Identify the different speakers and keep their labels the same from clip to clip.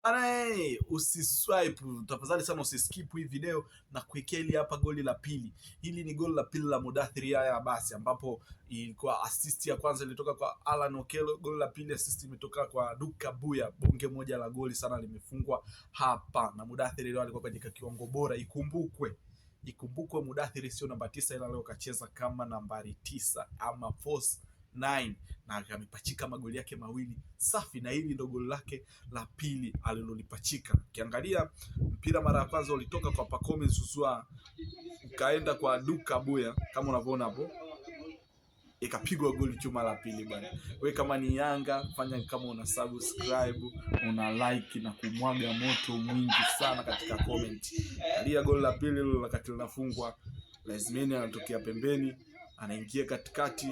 Speaker 1: Ana usiswipe tafadhali sana, usiskip hii video na kuwekea hili hapa goli la pili. Hili ni goli la pili la Mudathir Yahya Abbas, ambapo ilikuwa assist ya kwanza ilitoka kwa Alan Okello, goli la pili assist imetoka kwa Duka Buya. Bonge moja la goli sana limefungwa hapa na Mudathir. Leo alikuwa kwenye kiwango bora. Ikumbukwe Mudathir sio namba 9, ila leo kacheza kama nambari 9 ama force 9 na amepachika magoli yake mawili safi, na hili ndio goli lake la pili alilolipachika. Ukiangalia mpira mara ya kwanza ulitoka kwa Pacome Zouzoua ukaenda kwa Duka Buya kama unavyoona hapo, ikapigwa goli chuma la pili bwana. Wewe kama ni Yanga, fanya kama una subscribe, una like na kumwaga moto mwingi sana katika comment. Angalia goli la pili lilo wakati linafungwa, Lazimeni anatokea pembeni, anaingia katikati.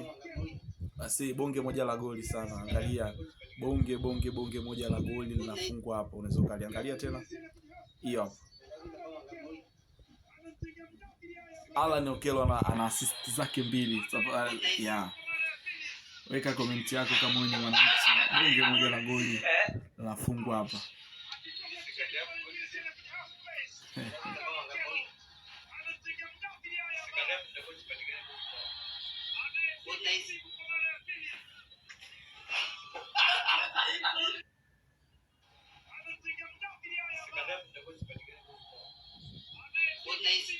Speaker 1: Basi bonge moja la goli sana. Angalia bonge moja la goli linafungwa hapo. Unaweza ukaliangalia tena. Hiyo hapo. Alan Okello ana assist zake 2. Yeah. Weka comment yako kama wewe ni mwananchi. Bonge moja la goli linafungwa hapa.
Speaker 2: Nice.